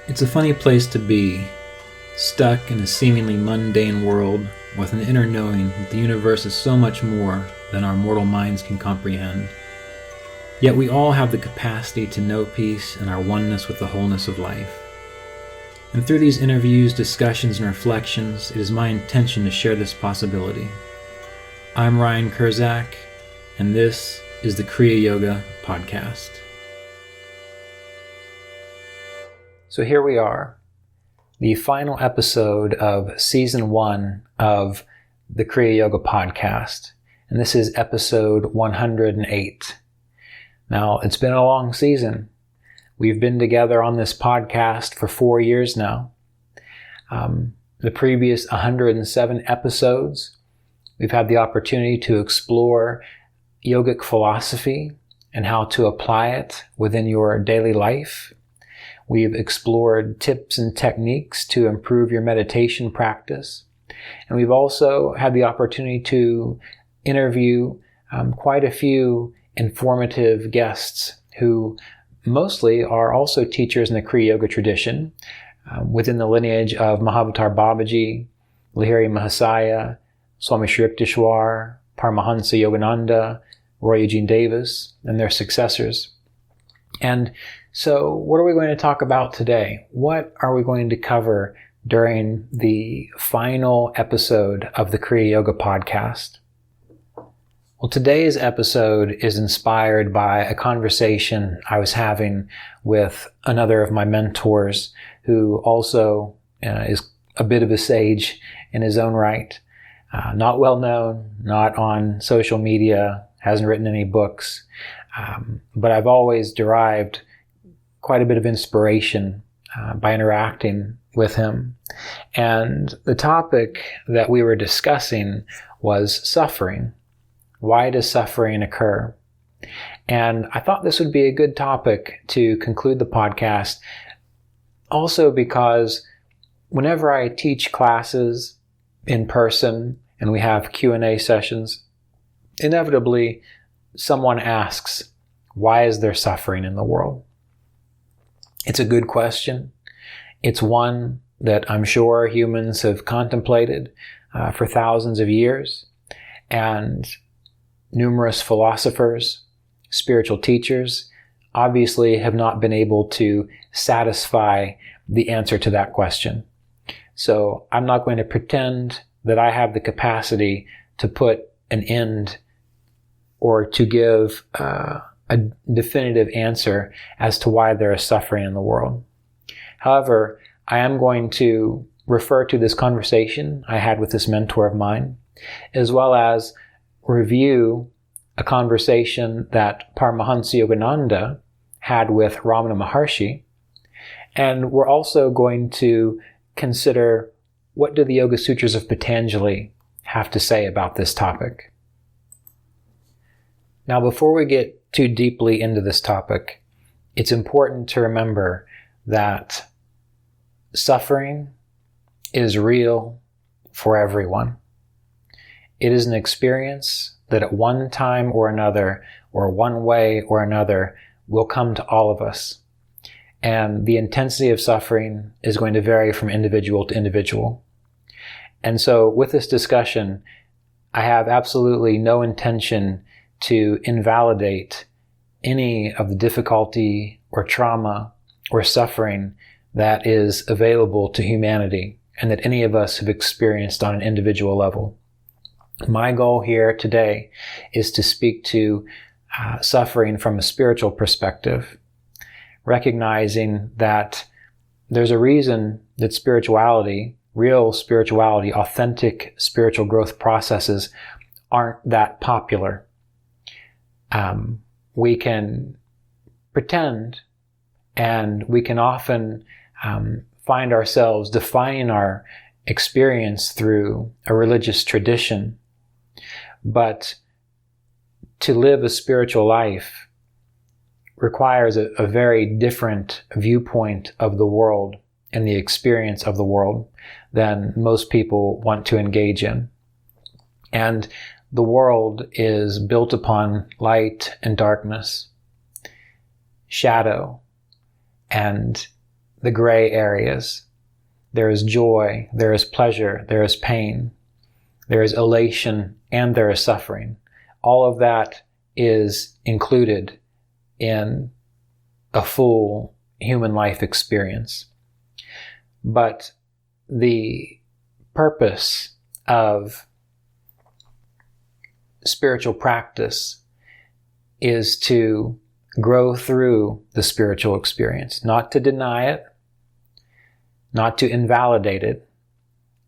It's a funny place to be, stuck in a seemingly mundane world with an inner knowing that the universe is so much more than our mortal minds can comprehend. Yet we all have the capacity to know peace and our oneness with the wholeness of life. And through these interviews, discussions, and reflections, it is my intention to share this possibility. I'm Ryan Kurczak, and this is the Kriya Yoga Podcast. So here we are, the final episode of Season 1 of the Kriya Yoga Podcast, and this is episode 108. Now, it's been a long season. We've been together on this podcast for 4 years now. The previous 107 episodes, we've had the opportunity to explore yogic philosophy and how to apply it within your daily life. We've explored tips and techniques to improve your meditation practice. And we've also had the opportunity to interview quite a few informative guests who mostly are also teachers in the Kriya Yoga tradition within the lineage of Mahavatar Babaji, Lahiri Mahasaya, Swami Shri Yukteswar, Paramahansa Yogananda, Roy Eugene Davis, and their successors. And so what are we going to talk about today? What are we going to cover during the final episode of the Kriya Yoga Podcast? Well, today's episode is inspired by a conversation I was having with another of my mentors who also is a bit of a sage in his own right. Not well known, not on social media, hasn't written any books, but I've always derived quite a bit of inspiration by interacting with him. And the topic that we were discussing was suffering. Why does suffering occur? And I thought this would be a good topic to conclude the podcast, also because whenever I teach classes in person and we have Q&A sessions, inevitably someone asks, why is there suffering in the world? It's a good question. It's one that I'm sure humans have contemplated for thousands of years. And numerous philosophers, spiritual teachers, obviously have not been able to satisfy the answer to that question. So I'm not going to pretend that I have the capacity to put an end or to give a definitive answer as to why there is suffering in the world. However, I am going to refer to this conversation I had with this mentor of mine, as well as review a conversation that Paramahansa Yogananda had with Ramana Maharshi. And we're also going to consider, what do the Yoga Sutras of Patanjali have to say about this topic? Now, before we get too deeply into this topic, it's important to remember that suffering is real for everyone. It is an experience that at one time or another, or one way or another, will come to all of us. And the intensity of suffering is going to vary from individual to individual. And so with this discussion, I have absolutely no intention to invalidate any of the difficulty or trauma or suffering that is available to humanity and that any of us have experienced on an individual level. My goal here today is to speak to suffering from a spiritual perspective, recognizing that there's a reason that spirituality, real spirituality, authentic spiritual growth processes aren't that popular. We can pretend, and we can often find ourselves defining our experience through a religious tradition. But to live a spiritual life requires a very different viewpoint of the world and the experience of the world than most people want to engage in. And the world is built upon light and darkness, shadow, and the gray areas. There is joy, there is pleasure, there is pain, there is elation, and there is suffering. All of that is included in a full human life experience. But the purpose of spiritual practice is to grow through the spiritual experience, not to deny it, not to invalidate it,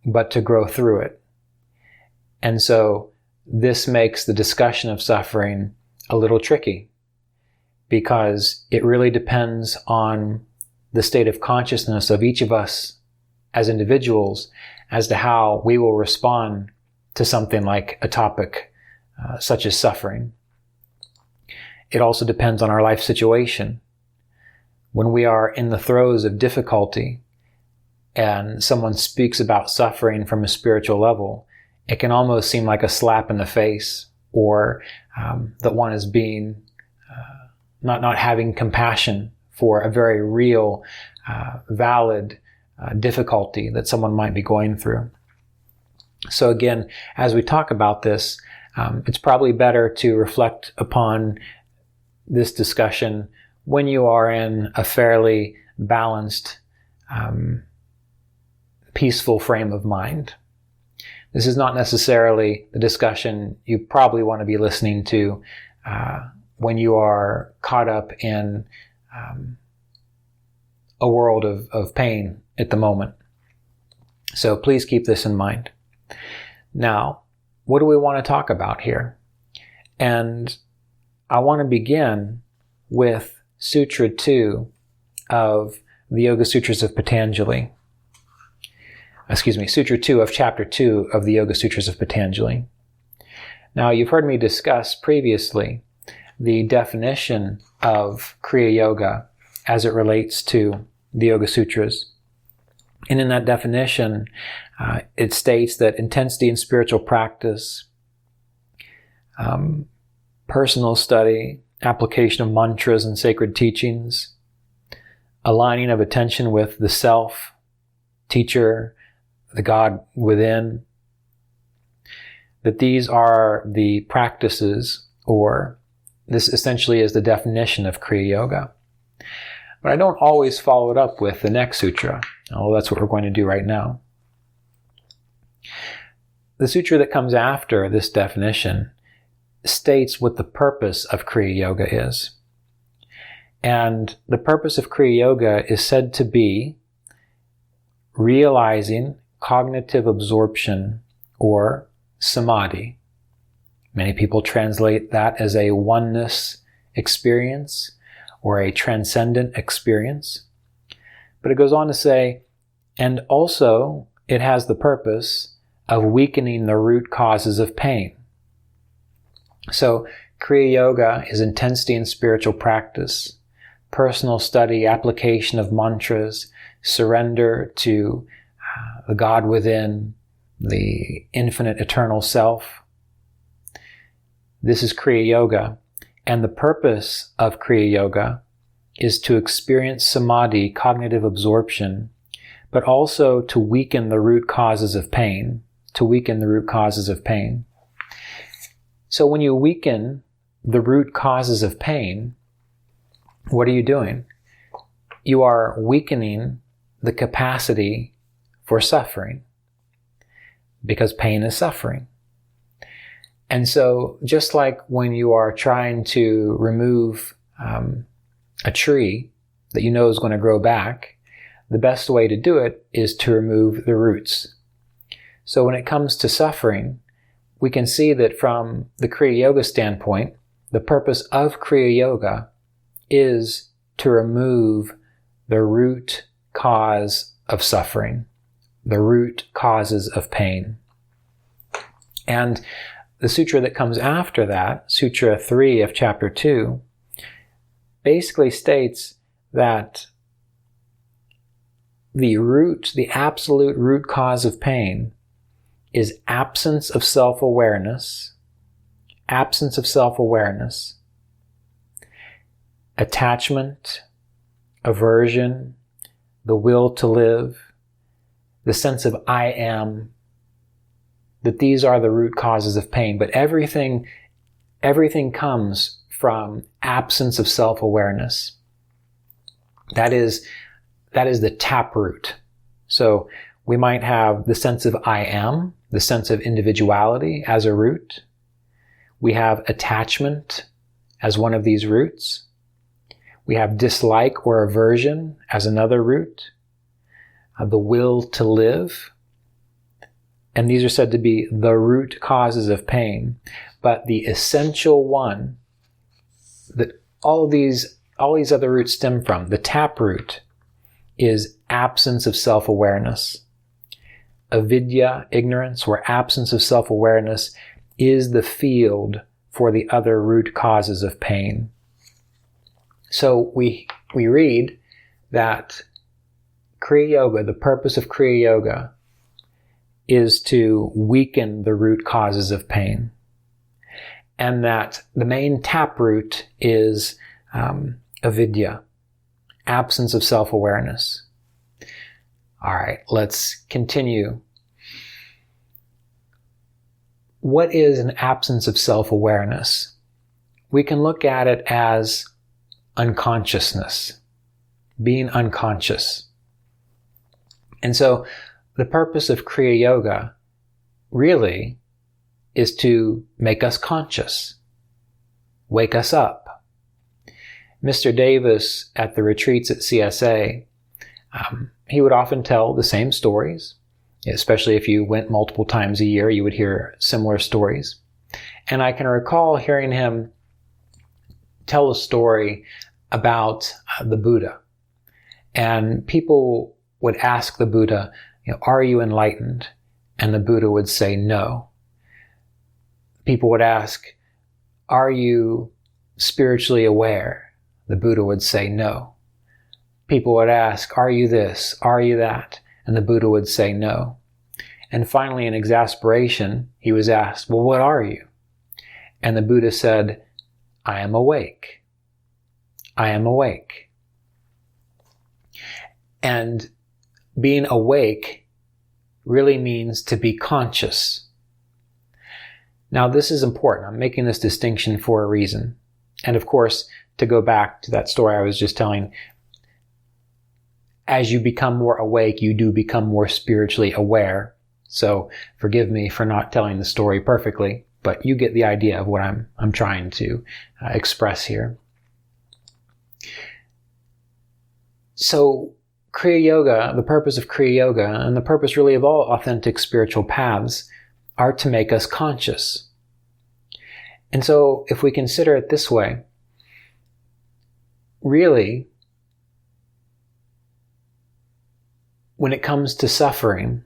but to grow through it. And so this makes the discussion of suffering a little tricky, because it really depends on the state of consciousness of each of us as individuals as to how we will respond to something like a topic such as suffering. It also depends on our life situation. When we are in the throes of difficulty and someone speaks about suffering from a spiritual level, it can almost seem like a slap in the face, or that one is being not having compassion for a very real, valid difficulty that someone might be going through. So again, as we talk about this, it's probably better to reflect upon this discussion when you are in a fairly balanced, peaceful frame of mind. This is not necessarily the discussion you probably want to be listening to when you are caught up in a world of pain at the moment. So please keep this in mind. Now, what do we want to talk about here? And I want to begin with Sutra 2 of the Yoga Sutras of Patanjali. Sutra 2 of Chapter 2 of the Yoga Sutras of Patanjali. Now, you've heard me discuss previously the definition of Kriya Yoga as it relates to the Yoga Sutras. And in that definition, it states that intensity in spiritual practice, personal study, application of mantras and sacred teachings, aligning of attention with the self, teacher, the God within, that these are the practices, or this essentially is the definition of Kriya Yoga. But I don't always follow it up with the next sutra, although that's what we're going to do right now. The sutra that comes after this definition states what the purpose of Kriya Yoga is. And the purpose of Kriya Yoga is said to be realizing cognitive absorption, or samadhi. Many people translate that as a oneness experience or a transcendent experience. But it goes on to say, and also it has the purpose of weakening the root causes of pain. So Kriya Yoga is intensity in spiritual practice, personal study, application of mantras, surrender to the God within, the infinite eternal self. This is Kriya Yoga. And the purpose of Kriya Yoga is to experience samadhi, cognitive absorption, but also to weaken the root causes of pain, So when you weaken the root causes of pain, what are you doing? You are weakening the capacity for suffering, because pain is suffering. And so just like when you are trying to remove a tree that you know is going to grow back, the best way to do it is to remove the roots. So when it comes to suffering, we can see that from the Kriya Yoga standpoint, the purpose of Kriya Yoga is to remove the root cause of suffering, the root causes of pain. And the sutra that comes after that, Sutra 3 of Chapter 2, basically states that the absolute root cause of pain is absence of self-awareness, attachment, aversion, the will to live, the sense of I am, that these are the root causes of pain. But everything comes from absence of self-awareness. That is the taproot. So we might have the sense of I am, the sense of individuality as a root. We have attachment as one of these roots. We have dislike or aversion as another root. The will to live. And these are said to be the root causes of pain. But the essential one that all these other roots stem from, the taproot, is absence of self-awareness. Avidya, ignorance, or absence of self-awareness, is the field for the other root causes of pain. So we read that Kriya Yoga, the purpose of Kriya Yoga, is to weaken the root causes of pain. And that the main taproot is avidya, absence of self-awareness. All right, let's continue. What is an absence of self-awareness? We can look at it as unconsciousness, being unconscious. And so the purpose of Kriya Yoga really is to make us conscious, wake us up. Mr. Davis at the retreats at CSA, he would often tell the same stories, especially if you went multiple times a year, you would hear similar stories. And I can recall hearing him tell a story about the Buddha. And people would ask the Buddha, are you enlightened? And the Buddha would say no. People would ask, are you spiritually aware? The Buddha would say no. People would ask, are you this? Are you that? And the Buddha would say no. And finally, in exasperation, he was asked, well, what are you? And the Buddha said, I am awake. I am awake. And being awake really means to be conscious. Now, this is important. I'm making this distinction for a reason. And of course, to go back to that story I was just telling, as you become more awake, you do become more spiritually aware. So forgive me for not telling the story perfectly, but you get the idea of what I'm trying to express here. So Kriya Yoga, the purpose of Kriya Yoga, and the purpose really of all authentic spiritual paths, are to make us conscious. And so if we consider it this way, really, when it comes to suffering,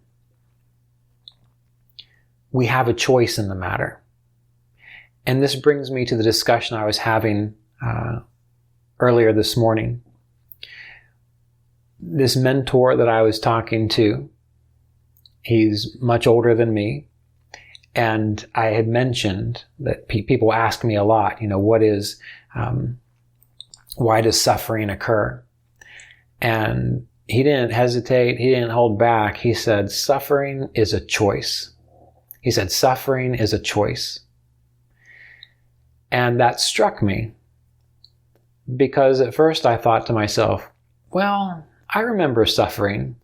we have a choice in the matter. And this brings me to the discussion I was having earlier this morning. This mentor that I was talking to, he's much older than me. And I had mentioned that people ask me a lot, why does suffering occur? And he didn't hesitate. He didn't hold back. He said, suffering is a choice. He said, suffering is a choice. And that struck me because at first I thought to myself, well, I remember suffering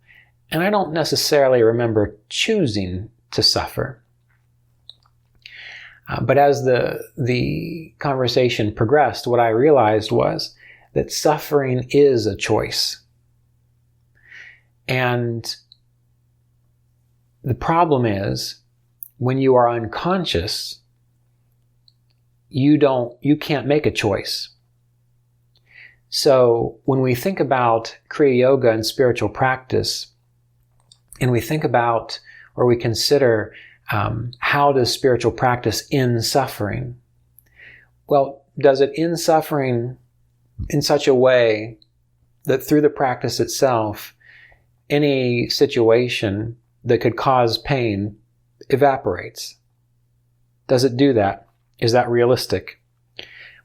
and I don't necessarily remember choosing to suffer. But as the conversation progressed, what I realized was that suffering is a choice. And the problem is, when you are unconscious, you can't make a choice. So when we think about Kriya Yoga and spiritual practice, and we think about, or we consider, how does spiritual practice end suffering? Well, does it end suffering in such a way that through the practice itself, any situation that could cause pain evaporates? Does it do that? Is that realistic?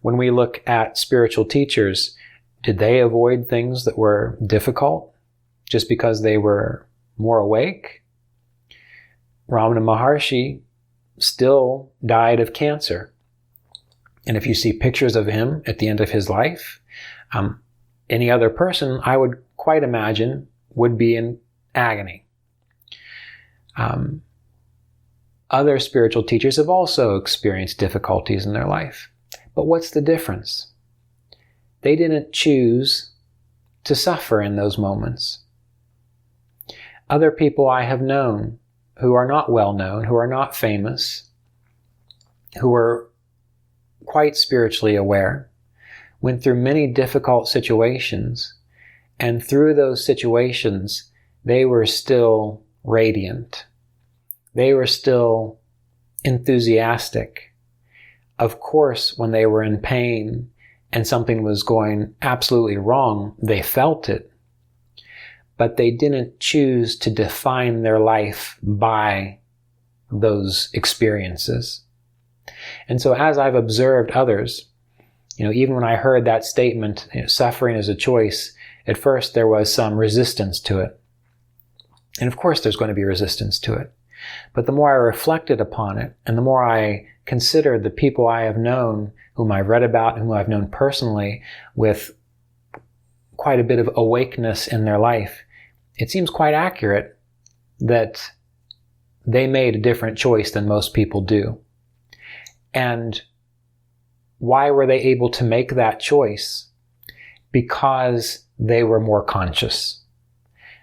When we look at spiritual teachers, did they avoid things that were difficult? just because they were more awake. Ramana Maharshi still died of cancer. And if you see pictures of him at the end of his life, any other person, I would quite imagine, would be in agony. Other spiritual teachers have also experienced difficulties in their life. But what's the difference? They didn't choose to suffer in those moments. Other people I have known who are not well known, who are not famous, who are quite spiritually aware, went through many difficult situations, and through those situations, they were still radiant. They were still enthusiastic. Of course, when they were in pain and something was going absolutely wrong, they felt it. But they didn't choose to define their life by those experiences. And so as I've observed others, even when I heard that statement, suffering is a choice, at first there was some resistance to it. And of course there's going to be resistance to it. But the more I reflected upon it, and the more I considered the people I have known, whom I've read about, and whom I've known personally, with quite a bit of awakeness in their life, it seems quite accurate that they made a different choice than most people do. And why were they able to make that choice? Because they were more conscious.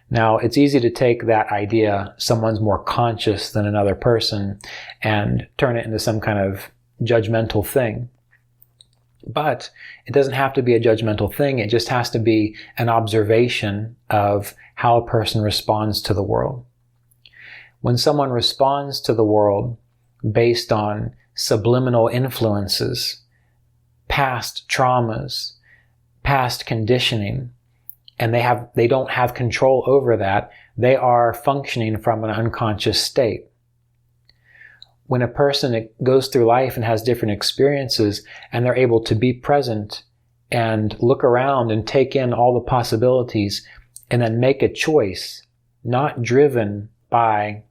Now, it's easy to take that idea, someone's more conscious than another person, and turn it into some kind of judgmental thing. But it doesn't have to be a judgmental thing. It just has to be an observation of how a person responds to the world. When someone responds to the world based on subliminal influences, past traumas, past conditioning, and they don't have control over that, they are functioning from an unconscious state. When a person goes through life and has different experiences, and they're able to be present and look around and take in all the possibilities, and then make a choice, not driven by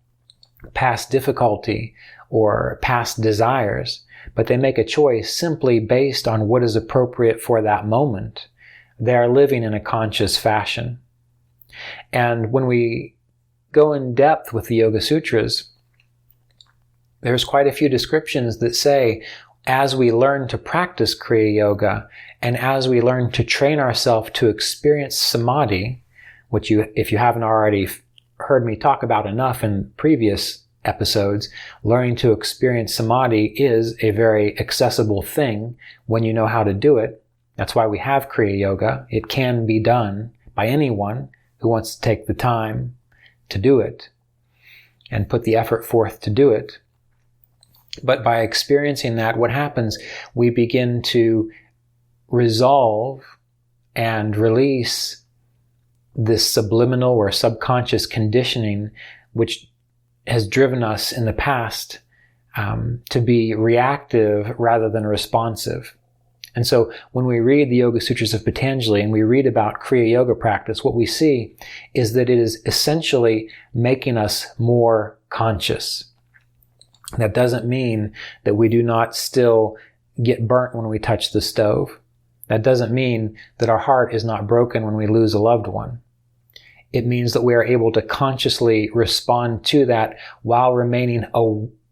past difficulty or past desires, but they make a choice simply based on what is appropriate for that moment, they are living in a conscious fashion. And when we go in depth with the Yoga Sutras, there's quite a few descriptions that say, as we learn to practice Kriya Yoga, and as we learn to train ourselves to experience samadhi, which if you haven't already heard me talk about enough in previous episodes, learning to experience samadhi is a very accessible thing when you know how to do it. That's why we have Kriya Yoga. It can be done by anyone who wants to take the time to do it and put the effort forth to do it. But by experiencing that, what happens? We begin to resolve and release this subliminal or subconscious conditioning which has driven us in the past to be reactive rather than responsive. And so when we read the Yoga Sutras of Patanjali and we read about Kriya Yoga practice, what we see is that it is essentially making us more conscious. That doesn't mean that we do not still get burnt when we touch the stove. That doesn't mean that our heart is not broken when we lose a loved one. It means that we are able to consciously respond to that while remaining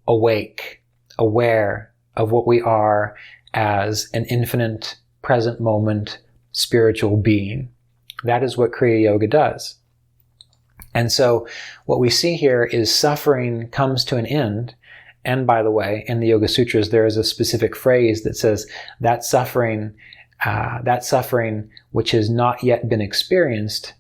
awake, aware of what we are as an infinite, present moment, spiritual being. That is what Kriya Yoga does. And so what we see here is suffering comes to an end. And by the way, in the Yoga Sutras, there is a specific phrase that says that suffering which has not yet been experienced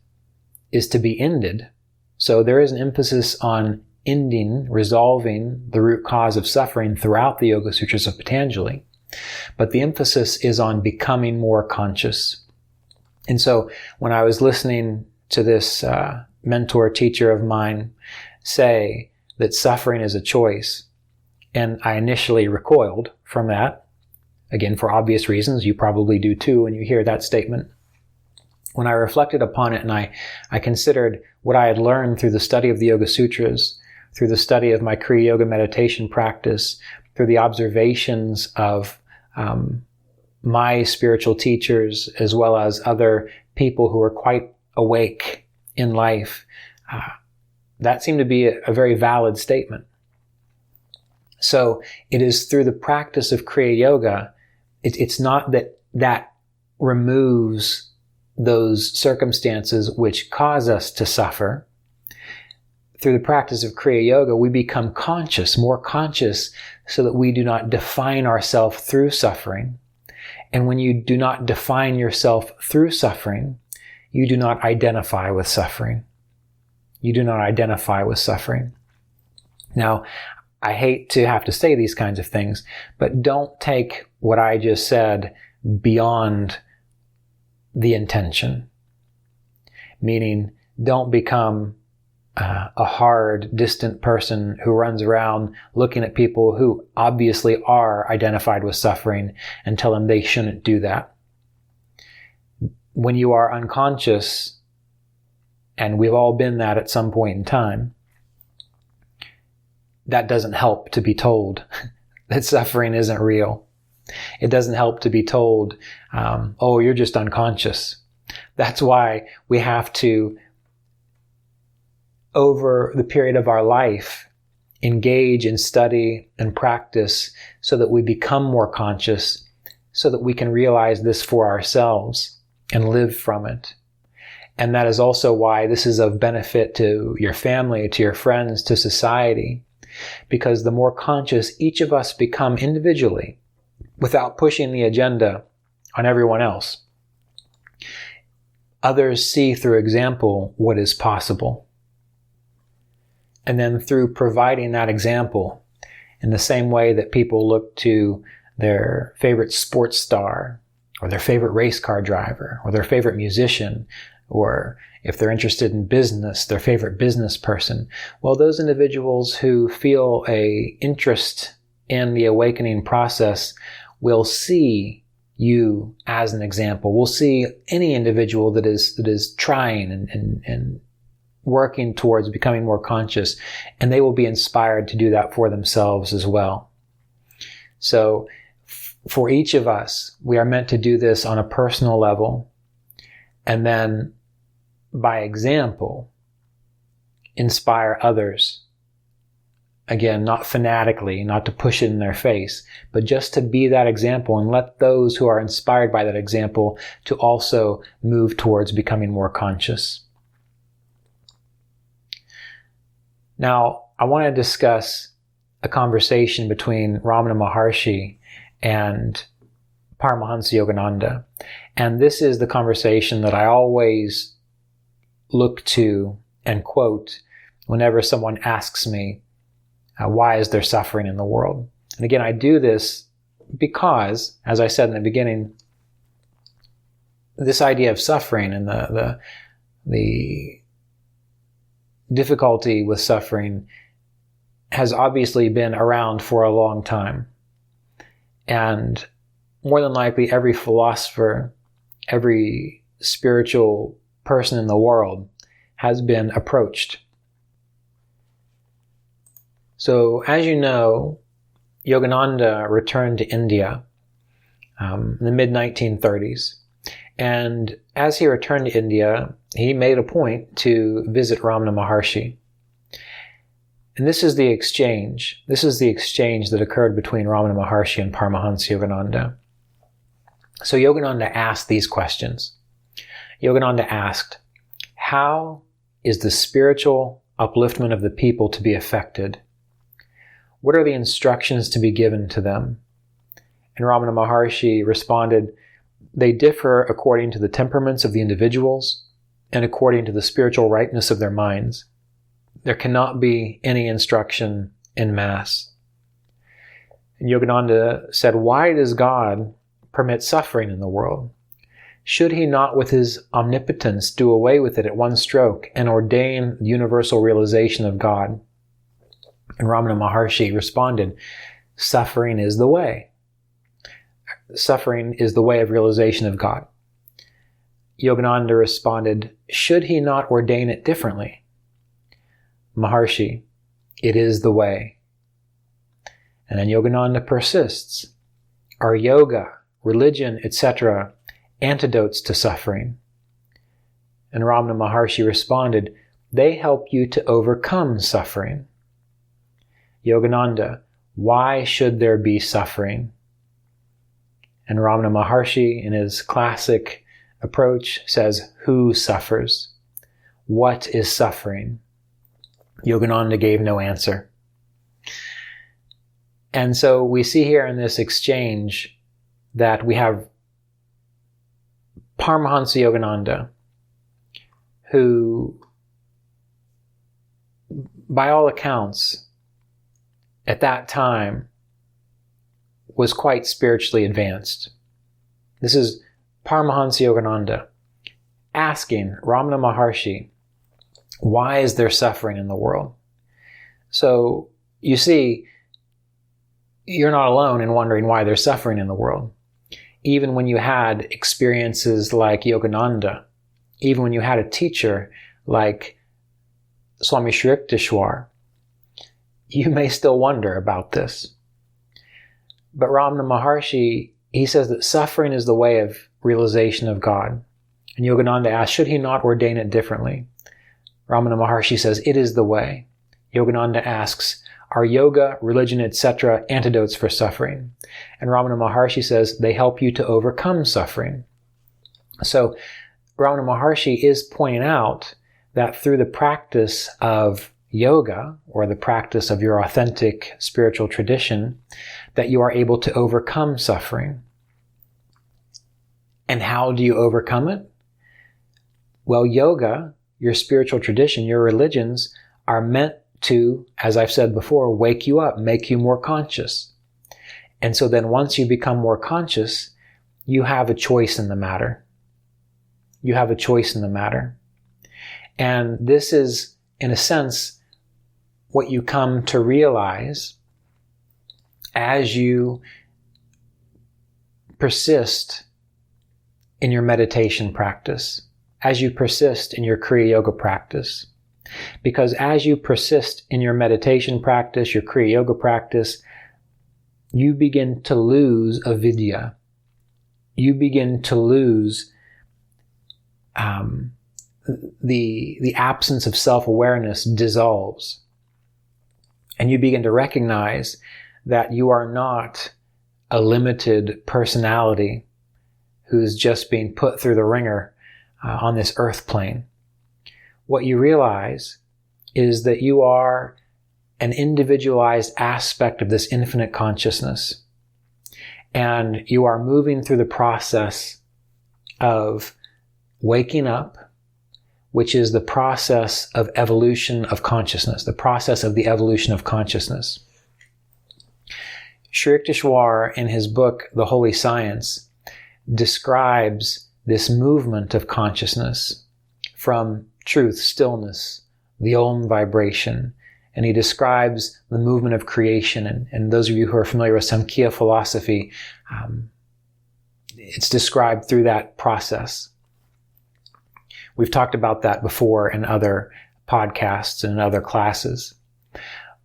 is to be ended. So there is an emphasis on ending, resolving the root cause of suffering throughout the Yoga Sutras of Patanjali. But the emphasis is on becoming more conscious. And so when I was listening to this mentor teacher of mine say that suffering is a choice, and I initially recoiled from that, again, for obvious reasons, you probably do too when you hear that statement. when I reflected upon it and I considered what I had learned through the study of the Yoga Sutras, through the study of my Kriya Yoga meditation practice, through the observations of my spiritual teachers, as well as other people who are quite awake in life, that seemed to be a very valid statement. So it is through the practice of Kriya Yoga, it's not that removes those circumstances which cause us to suffer. Through the practice of Kriya Yoga, we become conscious, more conscious, so that we do not define ourselves through suffering. And when you do not define yourself through suffering, you do not identify with suffering. You do not identify with suffering. Now, I hate to have to say these kinds of things, but don't take what I just said beyond the intention. Meaning, don't become a hard, distant person who runs around looking at people who obviously are identified with suffering and tell them they shouldn't do that. When you are unconscious, and we've all been that at some point in time, that doesn't help to be told that suffering isn't real. It doesn't help to be told, oh, you're just unconscious. That's why we have to, over the period of our life, engage in study and practice so that we become more conscious, so that we can realize this for ourselves and live from it. And that is also why this is of benefit to your family, to your friends, to society. Because the more conscious each of us become individually, without pushing the agenda on everyone else, others see through example what is possible. And then through providing that example, in the same way that people look to their favorite sports star, or their favorite race car driver, or their favorite musician, or if they're interested in business, their favorite business person. Well, those individuals who feel an interest in the awakening process will see you as an example. We'll see any individual that is trying and working towards becoming more conscious, and they will be inspired to do that for themselves as well. So for each of us, we are meant to do this on a personal level, and then by example, inspire others. Again, not fanatically, not to push it in their face, but just to be that example and let those who are inspired by that example to also move towards becoming more conscious. Now, I want to discuss a conversation between Ramana Maharshi and Paramahansa Yogananda. And this is the conversation that I always look to and quote whenever someone asks me, why is there suffering in the world? And again, I do this because, as I said in the beginning, this idea of suffering and the difficulty with suffering has obviously been around for a long time. And more than likely, every philosopher, every spiritual person in the world has been approached. So, as you know, Yogananda returned to India in the mid-1930s. And as he returned to India, he made a point to visit Ramana Maharshi. And this is the exchange. This is the exchange that occurred between Ramana Maharshi and Paramahansa Yogananda. So Yogananda asked these questions. Yogananda asked, how is the spiritual upliftment of the people to be affected? What are the instructions to be given to them? And Ramana Maharshi responded, they differ according to the temperaments of the individuals and according to the spiritual ripeness of their minds. There cannot be any instruction in mass. And Yogananda said, why does God permit suffering in the world? Should he not, with his omnipotence, do away with it at one stroke and ordain the universal realization of God? And Ramana Maharshi responded, suffering is the way. Suffering is the way of realization of God. Yogananda responded, should he not ordain it differently? Maharshi, it is the way. And then Yogananda persists. Are yoga, religion, etc. antidotes to suffering? And Ramana Maharshi responded, they help you to overcome suffering. Yogananda, why should there be suffering? And Ramana Maharshi, in his classic approach, says, who suffers? What is suffering? Yogananda gave no answer. And so we see here in this exchange that we have Paramahansa Yogananda, who, by all accounts, at that time, was quite spiritually advanced. This is Paramahansa Yogananda asking Ramana Maharshi, why is there suffering in the world? So, you see, you're not alone in wondering why there's suffering in the world. Even when you had experiences like Yogananda, even when you had a teacher like Swami Shri Yukteswar, you may still wonder about this. But Ramana Maharshi, he says that suffering is the way of realization of God. And Yogananda asks, should he not ordain it differently? Ramana Maharshi says, it is the way. Yogananda asks, are yoga, religion, etc. antidotes for suffering? And Ramana Maharshi says, they help you to overcome suffering. So Ramana Maharshi is pointing out that through the practice of yoga, or the practice of your authentic spiritual tradition, that you are able to overcome suffering. And how do you overcome it? Well, yoga, your spiritual tradition, your religions are meant to, as I've said before, wake you up, make you more conscious. And so then once you become more conscious, you have a choice in the matter. You have a choice in the matter. And this is, in a sense, what you come to realize as you persist in your meditation practice, as you persist in your Kriya Yoga practice. Because as you persist in your meditation practice, your Kriya Yoga practice, you begin to lose avidya. You begin to lose the absence of self-awareness dissolves. And you begin to recognize that you are not a limited personality who is just being put through the ringer on this earth plane. What you realize is that you are an individualized aspect of this infinite consciousness. And you are moving through the process of waking up, which is the process of evolution of consciousness, the process of the evolution of consciousness. Shri Yukteswar, in his book, The Holy Science, describes this movement of consciousness from truth, stillness, the Om vibration, and he describes the movement of creation. And those of you who are familiar with Samkhya philosophy, it's described through that process. We've talked about that before in other podcasts and in other classes.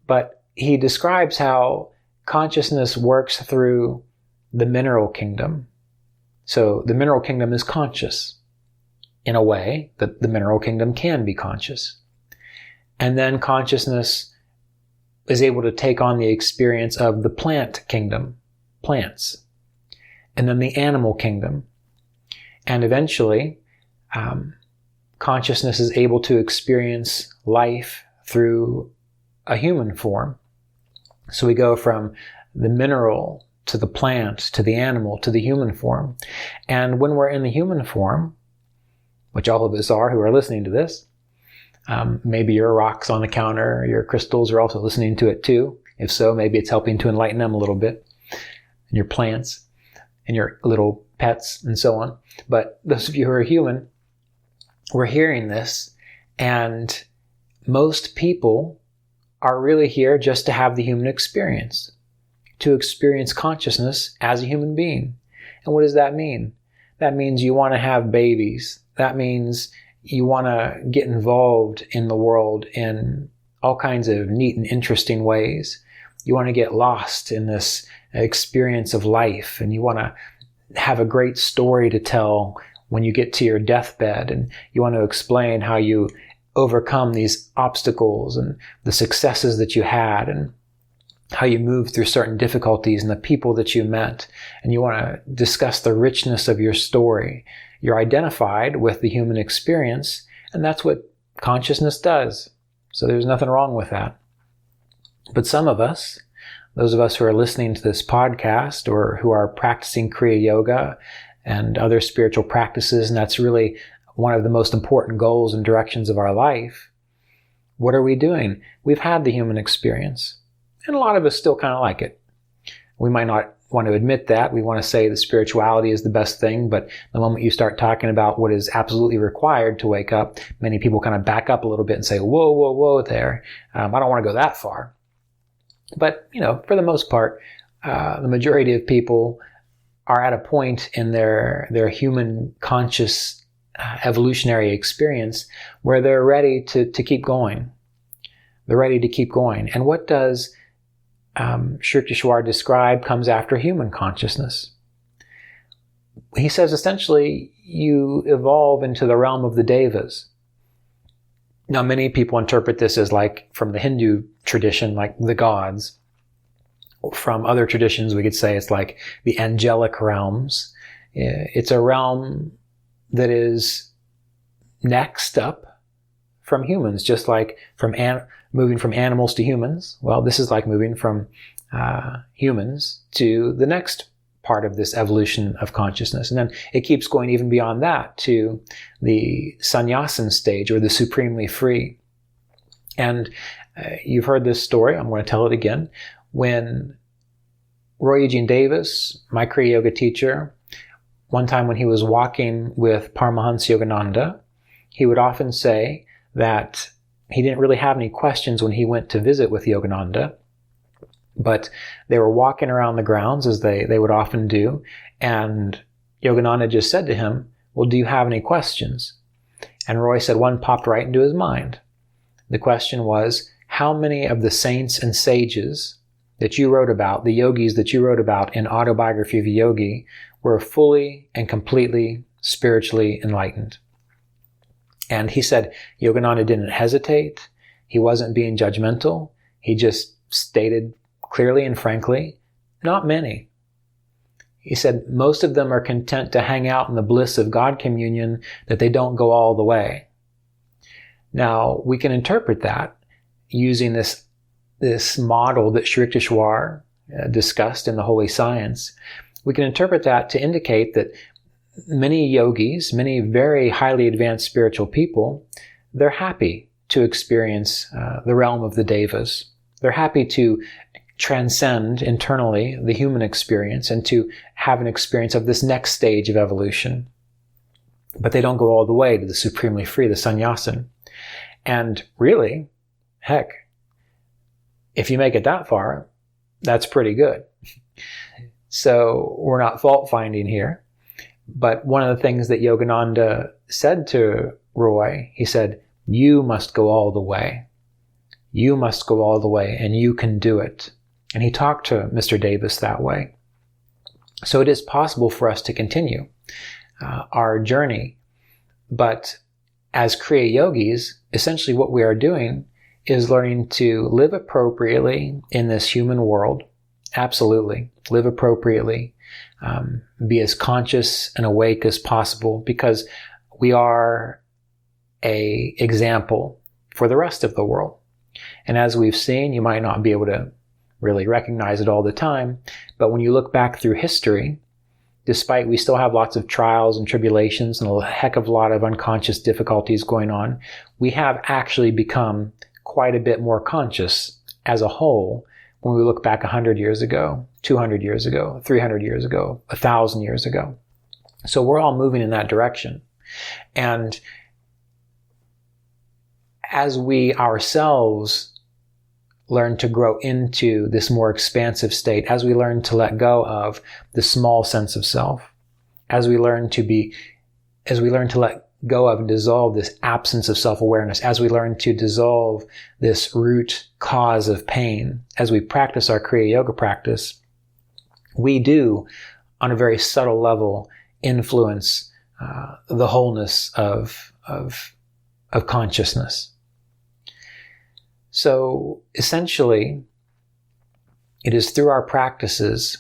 But he describes how consciousness works through the mineral kingdom. So the mineral kingdom is conscious in a way that the mineral kingdom can be conscious. And then consciousness is able to take on the experience of the plant kingdom, plants, and then the animal kingdom. And eventually, consciousness is able to experience life through a human form. So we go from the mineral to the plant, to the animal, to the human form. And when we're in the human form, which all of us are who are listening to this, maybe your rocks on the counter, your crystals are also listening to it too. If so, maybe it's helping to enlighten them a little bit. And your plants, and your little pets, and so on. But those of you who are human, we're hearing this, and most people are really here just to have the human experience, to experience consciousness as a human being. And what does that mean? That means you want to have babies. That means you want to get involved in the world in all kinds of neat and interesting ways. You want to get lost in this experience of life, and you want to have a great story to tell when you get to your deathbed, and you want to explain how you overcome these obstacles and the successes that you had, and how you moved through certain difficulties and the people that you met, and you want to discuss the richness of your story. You're identified with the human experience, and that's what consciousness does. So there's nothing wrong with that. But some of us, those of us who are listening to this podcast or who are practicing Kriya Yoga and other spiritual practices, and that's really one of the most important goals and directions of our life, what are we doing? We've had the human experience. And a lot of us still kind of like it. We might not want to admit that. We want to say that spirituality is the best thing, but the moment you start talking about what is absolutely required to wake up, many people kind of back up a little bit and say, whoa, whoa, whoa there. I don't want to go that far. But, for the most part, the majority of people are at a point in their human conscious evolutionary experience where they're ready to keep going. They're ready to keep going. And what does Sri Yukteswar describe comes after human consciousness? He says essentially you evolve into the realm of the devas. Now, many people interpret this as like from the Hindu tradition, like the gods. From other traditions, we could say it's like the angelic realms. It's a realm that is next up from humans, just like from moving from animals to humans. Well, this is like moving from humans to the next part of this evolution of consciousness. And then it keeps going even beyond that to the sannyasin stage, or the supremely free. And you've heard this story. I'm going to tell it again. When Roy Eugene Davis, my Kriya Yoga teacher, one time when he was walking with Paramahansa Yogananda, he would often say that he didn't really have any questions when he went to visit with Yogananda, but they were walking around the grounds as they would often do, and Yogananda just said to him, well, do you have any questions? And Roy said one popped right into his mind. The question was, how many of the saints and sages that you wrote about, the yogis that you wrote about in Autobiography of a Yogi, were fully and completely spiritually enlightened? And he said Yogananda didn't hesitate. He wasn't being judgmental. He just stated clearly and frankly, not many. He said most of them are content to hang out in the bliss of God communion, that they don't go all the way. Now, we can interpret that using this model that Sri Yukteswar discussed in the Holy Science. We can interpret that to indicate that many yogis, many very highly advanced spiritual people, they're happy to experience the realm of the devas. They're happy to transcend internally the human experience and to have an experience of this next stage of evolution. But they don't go all the way to the supremely free, the sannyasin. And really, heck, if you make it that far, that's pretty good. So we're not fault finding here. But one of the things that Yogananda said to Roy, he said, you must go all the way. You must go all the way, and you can do it. And he talked to Mr. Davis that way. So it is possible for us to continue our journey. But as Kriya Yogis, essentially what we are doing is learning to live appropriately in this human world. Absolutely. Live appropriately. Be as conscious and awake as possible, because we are an example for the rest of the world. And as we've seen, you might not be able to really recognize it all the time, but when you look back through history, despite we still have lots of trials and tribulations and a heck of a lot of unconscious difficulties going on, we have actually become quite a bit more conscious as a whole when we look back 100 years ago, 200 years ago, 300 years ago, 1,000 years ago. So we're all moving in that direction. And as we ourselves learn to grow into this more expansive state, as we learn to let go of the small sense of self, as we learn to let go of and dissolve this absence of self-awareness, as we learn to dissolve this root cause of pain, as we practice our Kriya Yoga practice, we do, on a very subtle level, influence the wholeness of consciousness. So essentially, it is through our practices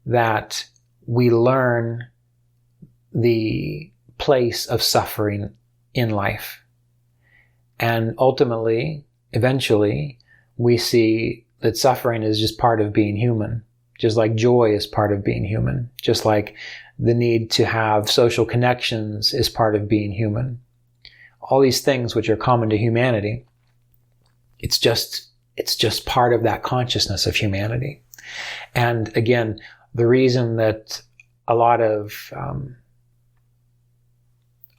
that we learn the place of suffering in life. And ultimately, eventually, we see that suffering is just part of being human, just like joy is part of being human, just like the need to have social connections is part of being human. All these things which are common to humanity, it's just part of that consciousness of humanity. And again, the reason that a lot of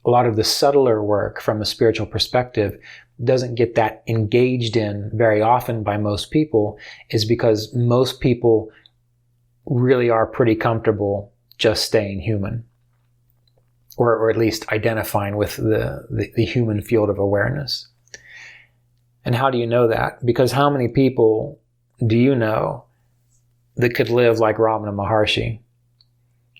the subtler work from a spiritual perspective doesn't get that engaged in very often by most people is because most people really are pretty comfortable just staying human, or at least identifying with the human field of awareness. And how do you know that? Because how many people do you know that could live like Ramana Maharshi?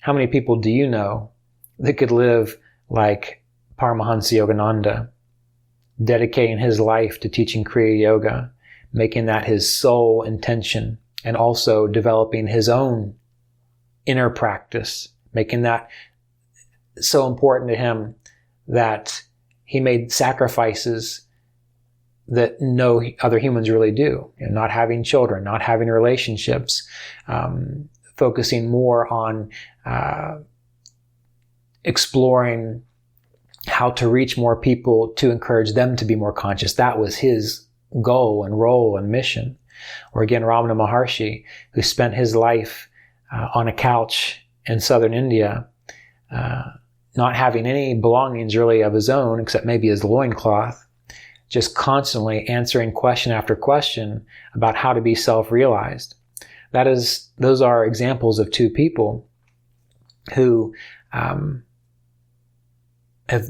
How many people do you know that could live like Paramahansa Yogananda, dedicating his life to teaching Kriya Yoga, making that his sole intention, and also developing his own inner practice, making that so important to him that he made sacrifices that no other humans really do. You know, not having children, not having relationships, focusing more on exploring how to reach more people to encourage them to be more conscious. That was his goal and role and mission. Or again, Ramana Maharshi, who spent his life on a couch in southern India, not having any belongings really of his own, except maybe his loincloth, just constantly answering question after question about how to be self-realized. Those are examples of two people who have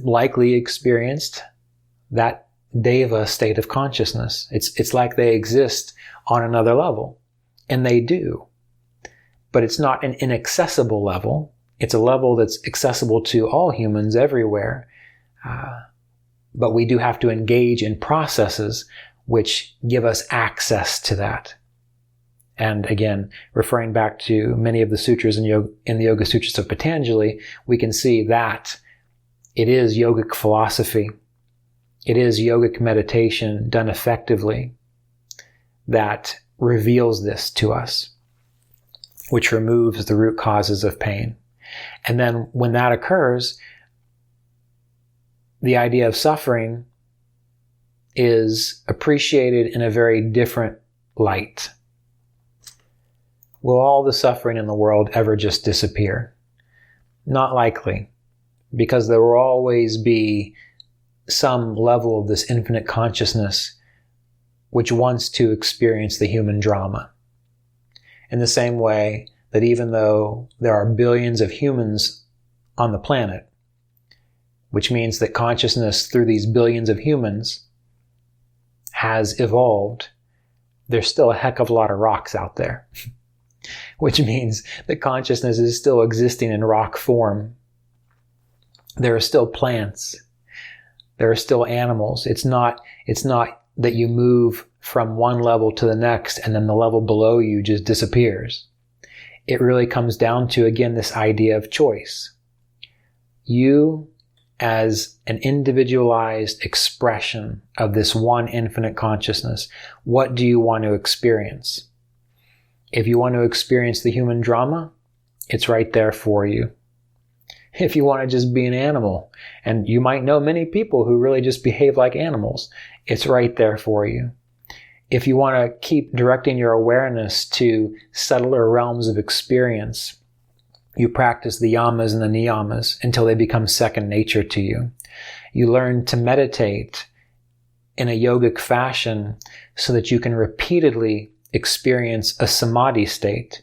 likely experienced that deva state of consciousness. It's like they exist on another level, and they do. But it's not an inaccessible level. It's a level that's accessible to all humans everywhere. But we do have to engage in processes which give us access to that. And again, referring back to many of the sutras in the Yoga Sutras of Patanjali, we can see that it is yogic philosophy, it is yogic meditation done effectively that reveals this to us, which removes the root causes of pain. And then when that occurs, the idea of suffering is appreciated in a very different light. Will all the suffering in the world ever just disappear? Not likely, because there will always be some level of this infinite consciousness which wants to experience the human drama. In the same way that even though there are billions of humans on the planet, which means that consciousness through these billions of humans has evolved, there's still a heck of a lot of rocks out there, which means that consciousness is still existing in rock form. There are still plants. There are still animals. It's not that you move from one level to the next and then the level below you just disappears. It really comes down to, again, this idea of choice. You, as an individualized expression of this one infinite consciousness, what do you want to experience? If you want to experience the human drama, it's right there for you. If you want to just be an animal, and you might know many people who really just behave like animals, it's right there for you. If you want to keep directing your awareness to subtler realms of experience, you practice the yamas and the niyamas until they become second nature to you. You learn to meditate in a yogic fashion so that you can repeatedly experience a samadhi state.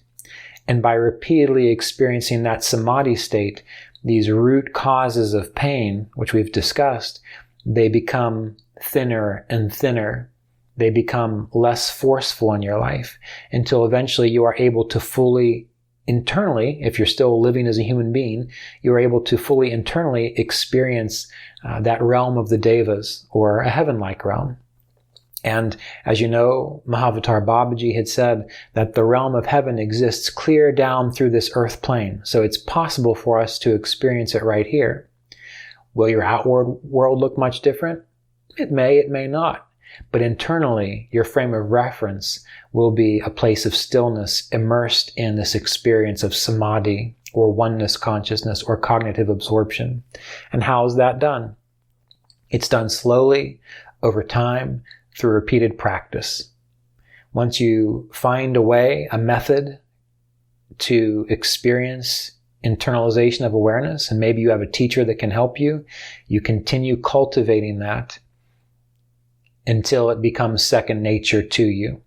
And by repeatedly experiencing that samadhi state, these root causes of pain, which we've discussed, they become thinner and thinner. They become less forceful in your life until eventually you are able to fully internally, if you're still living as a human being, you are able to fully internally experience that realm of the devas, or a heaven-like realm. And as you know, Mahavatar Babaji had said that the realm of heaven exists clear down through this earth plane. So it's possible for us to experience it right here. Will your outward world look much different? It may not. But internally, your frame of reference will be a place of stillness immersed in this experience of samadhi, or oneness consciousness, or cognitive absorption. And how is that done? It's done slowly, over time, through repeated practice. Once you find a way, a method to experience internalization of awareness, and maybe you have a teacher that can help you, you continue cultivating that until it becomes second nature to you.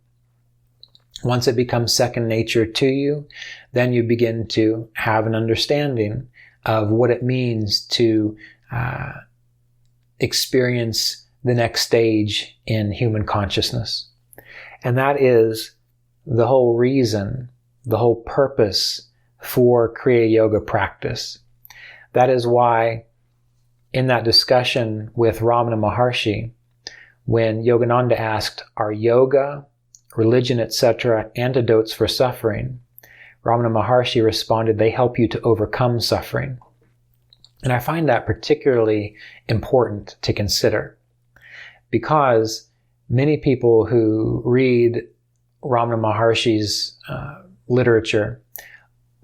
Once it becomes second nature to you, then you begin to have an understanding of what it means to experience the next stage in human consciousness. And that is the whole reason, the whole purpose for Kriya Yoga practice. That is why in that discussion with Ramana Maharshi, when Yogananda asked, are yoga, religion, etc., antidotes for suffering? Ramana Maharshi responded, they help you to overcome suffering. And I find that particularly important to consider, because many people who read Ramana Maharshi's literature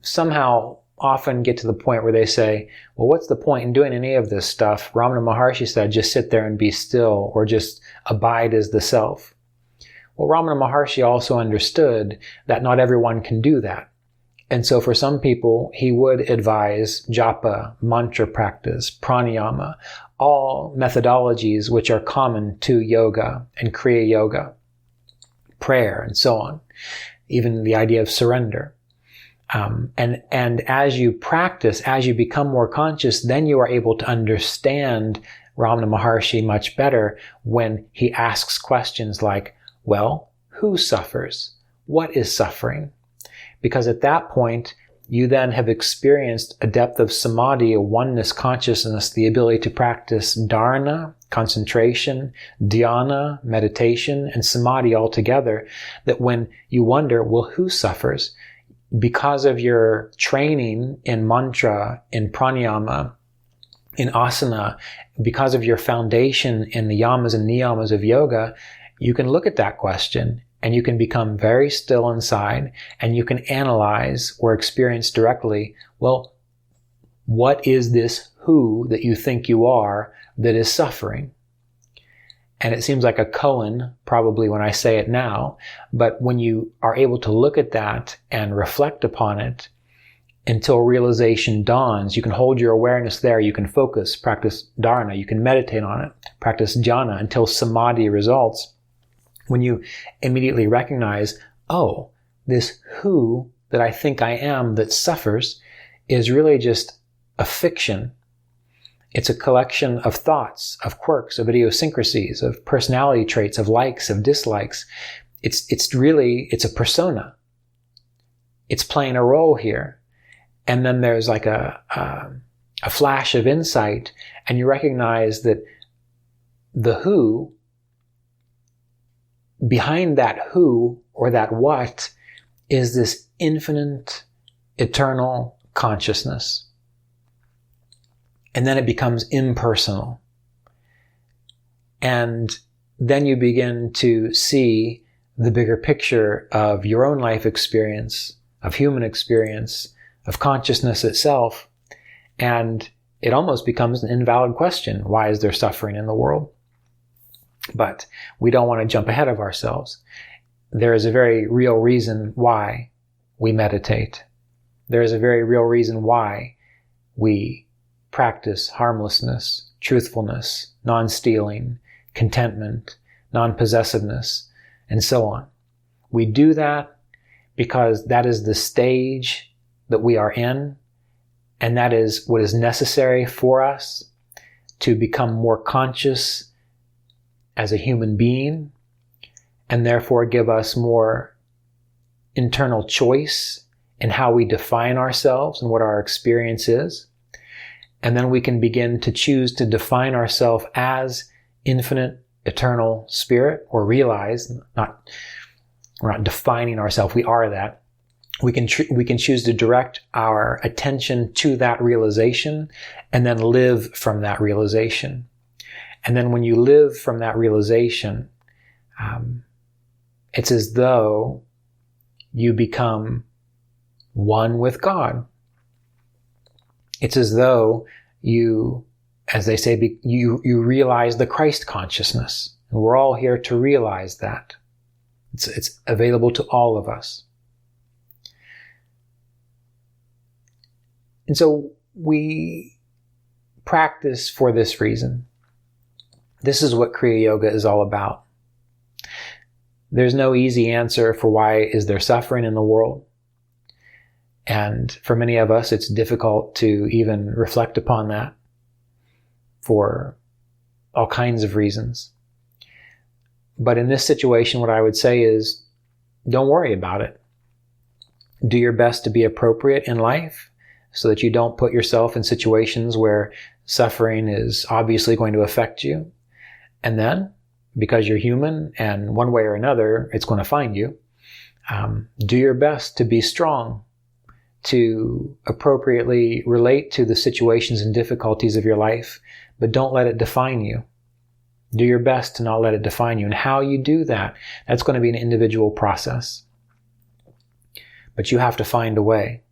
somehow often get to the point where they say, well, what's the point in doing any of this stuff? Ramana Maharshi said, just sit there and be still, or just abide as the self. Well, Ramana Maharshi also understood that not everyone can do that. And so for some people, he would advise japa, mantra practice, pranayama, all methodologies which are common to yoga and Kriya Yoga, prayer, and so on, even the idea of surrender. And as you practice, as you become more conscious, then you are able to understand Ramana Maharshi much better when he asks questions like, well, who suffers? What is suffering? Because at that point, you then have experienced a depth of samadhi, a oneness consciousness, the ability to practice dharana, concentration, dhyana, meditation, and samadhi all together, that when you wonder, well, who suffers? Because of your training in mantra, in pranayama, in asana, because of your foundation in the yamas and niyamas of yoga, you can look at that question and you can become very still inside, and you can analyze or experience directly, well, what is this who that you think you are that is suffering? And it seems like a koan, probably when I say it now, but when you are able to look at that and reflect upon it until realization dawns, you can hold your awareness there, you can focus, practice dharana, you can meditate on it, practice jhana until samadhi results. When you immediately recognize, oh, this who that I think I am that suffers is really just a fiction. It's a collection of thoughts, of quirks, of idiosyncrasies, of personality traits, of likes, of dislikes. It's a persona. It's playing a role here. And then there's like a flash of insight, and you recognize that the who, behind that who or that what, is this infinite, eternal consciousness. And then it becomes impersonal. And then you begin to see the bigger picture of your own life experience, of human experience, of consciousness itself. And it almost becomes an invalid question. Why is there suffering in the world? But we don't want to jump ahead of ourselves. There is a very real reason why we meditate. There is a very real reason why we practice harmlessness, truthfulness, non-stealing, contentment, non-possessiveness, and so on. We do that because that is the stage that we are in, and that is what is necessary for us to become more conscious as a human being, and therefore give us more internal choice in how we define ourselves and what our experience is. And then we can begin to choose to define ourselves as infinite, eternal spirit, or realize, we're not defining ourselves, we are that. We can choose to direct our attention to that realization and then live from that realization. And then when you live from that realization, it's as though you become one with God. It's as though you, as they say, you realize the Christ consciousness. And we're all here to realize that. It's available to all of us. And so we practice for this reason. This is what Kriya Yoga is all about. There's no easy answer for why is there suffering in the world. And for many of us, it's difficult to even reflect upon that for all kinds of reasons. But in this situation, what I would say is, don't worry about it. Do your best to be appropriate in life so that you don't put yourself in situations where suffering is obviously going to affect you. And then, because you're human and one way or another, it's going to find you, do your best to be strong, to appropriately relate to the situations and difficulties of your life, but don't let it define you. Do your best to not let it define you. And how you do that, that's going to be an individual process. But you have to find a way.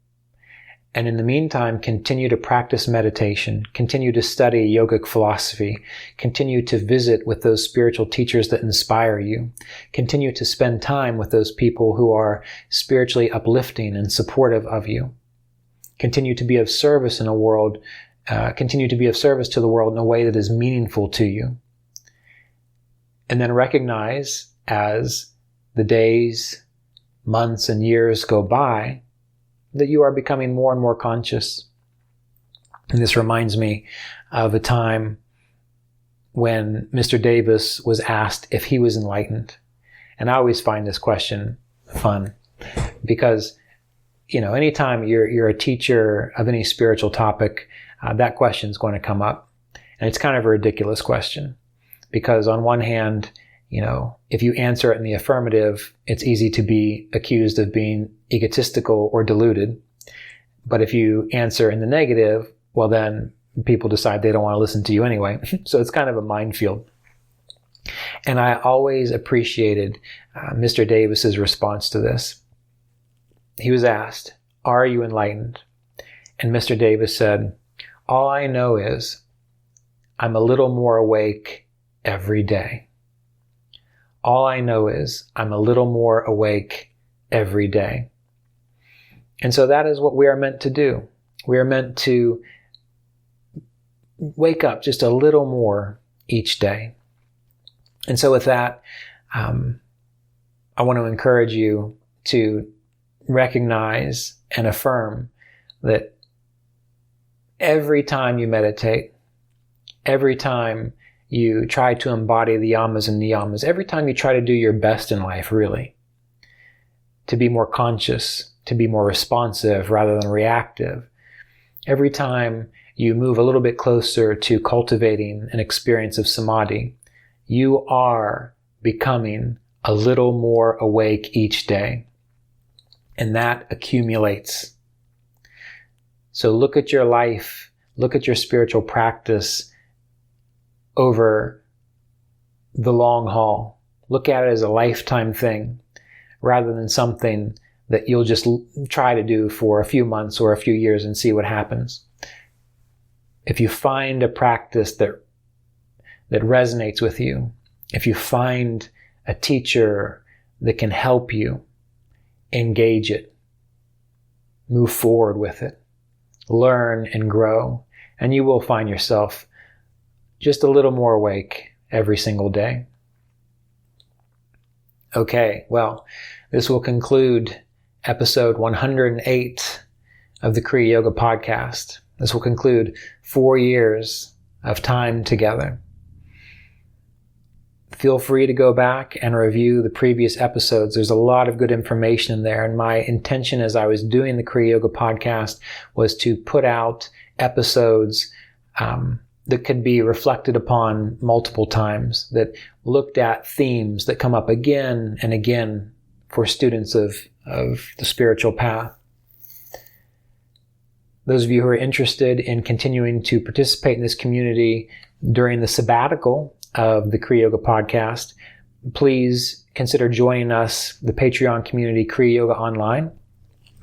And in the meantime, continue to practice meditation, continue to study yogic philosophy, continue to visit with those spiritual teachers that inspire you, continue to spend time with those people who are spiritually uplifting and supportive of you, continue to be of service in a world, continue to be of service to the world in a way that is meaningful to you. And then recognize as the days, months, and years go by, that you are becoming more and more conscious. And this reminds me of a time when Mr. Davis was asked if he was enlightened. And I always find this question fun because, anytime you're a teacher of any spiritual topic, that question is going to come up. And it's kind of a ridiculous question because on one hand, if you answer it in the affirmative, it's easy to be accused of being egotistical or deluded. But if you answer in the negative, well, then people decide they don't want to listen to you anyway. So it's kind of a minefield. And I always appreciated Mr. Davis's response to this. He was asked, "Are you enlightened?" And Mr. Davis said, "All I know is I'm a little more awake every day. All I know is I'm a little more awake every day." And so that is what we are meant to do. We are meant to wake up just a little more each day. And so with that, I want to encourage you to recognize and affirm that every time you meditate, every time you try to embody the yamas and niyamas, every time you try to do your best in life, really, to be more conscious, to be more responsive rather than reactive, every time you move a little bit closer to cultivating an experience of samadhi, you are becoming a little more awake each day. And that accumulates. So look at your life, look at your spiritual practice over the long haul. Look at it as a lifetime thing rather than something that you'll just try to do for a few months or a few years and see what happens. If you find a practice that resonates with you, if you find a teacher that can help you, engage it, move forward with it, learn and grow, and you will find yourself just a little more awake every single day. Okay, well, this will conclude episode 108 of the Kriya Yoga podcast. This will conclude 4 years of time together. Feel free to go back and review the previous episodes. There's a lot of good information in there. And my intention as I was doing the Kriya Yoga podcast was to put out episodes that could be reflected upon multiple times, that looked at themes that come up again and again for students of the spiritual path. Those of you who are interested in continuing to participate in this community during the sabbatical of the Kriya Yoga podcast, please consider joining us, the Patreon community Kriya Yoga Online.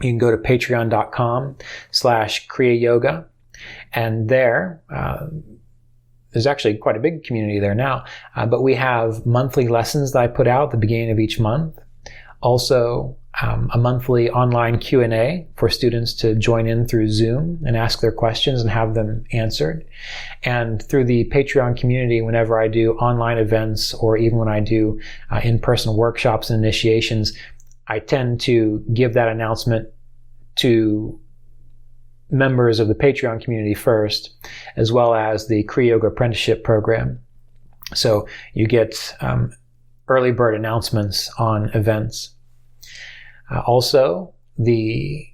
You can go to patreon.com/Kriya Yoga, and there's actually quite a big community there now, but we have monthly lessons that I put out at the beginning of each month. Also, a monthly online Q&A for students to join in through Zoom and ask their questions and have them answered. And through the Patreon community, whenever I do online events or even when I do in-person workshops and initiations, I tend to give that announcement to members of the Patreon community first, as well as the Kriya Yoga Apprenticeship Program. So you get early bird announcements on events. Also, the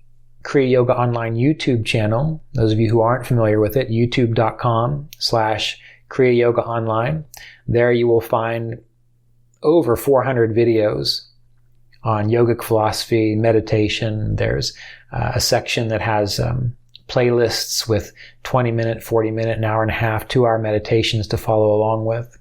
Kriya Yoga Online YouTube channel, those of you who aren't familiar with it, youtube.com/Kriya Yoga Online. There you will find over 400 videos on yogic philosophy, meditation. There's a section that has playlists with 20-minute, 40-minute, an hour and a half, 2-hour meditations to follow along with.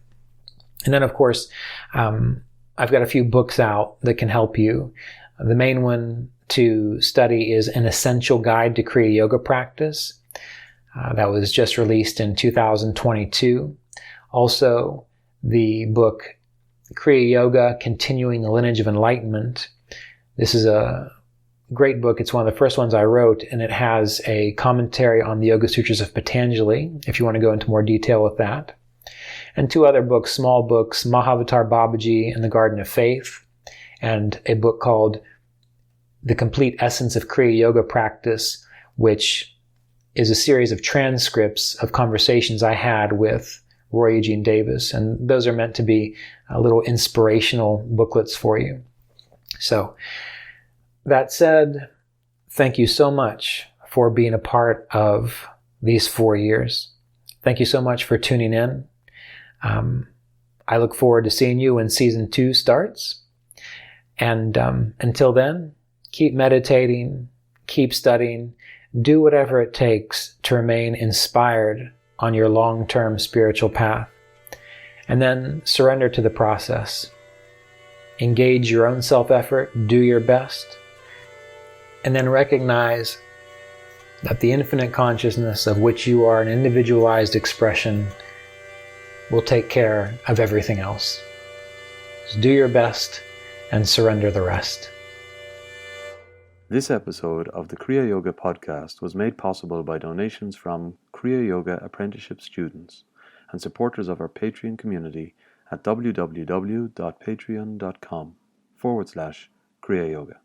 And then, of course, I've got a few books out that can help you. The main one to study is An Essential Guide to Kriya Yoga Practice. That was just released in 2022. Also, the book Kriya Yoga, Continuing the Lineage of Enlightenment. This is a great book. It's one of the first ones I wrote, and it has a commentary on the Yoga Sutras of Patanjali, if you want to go into more detail with that. And 2 other books, small books, Mahavatar Babaji and the Garden of Faith, and a book called The Complete Essence of Kriya Yoga Practice, which is a series of transcripts of conversations I had with Roy Eugene Davis. And those are meant to be little inspirational booklets for you. So, that said, thank you so much for being a part of these 4 years. Thank you so much for tuning in. I look forward to seeing you when season 2 starts. And until then, keep meditating, keep studying, do whatever it takes to remain inspired on your long-term spiritual path. And then surrender to the process. Engage your own self-effort, do your best, and then recognize that the infinite consciousness of which you are an individualized expression will take care of everything else. Just do your best and surrender the rest. This episode of the Kriya Yoga podcast was made possible by donations from Kriya Yoga Apprenticeship students and supporters of our Patreon community at www.patreon.com/Kriya Yoga.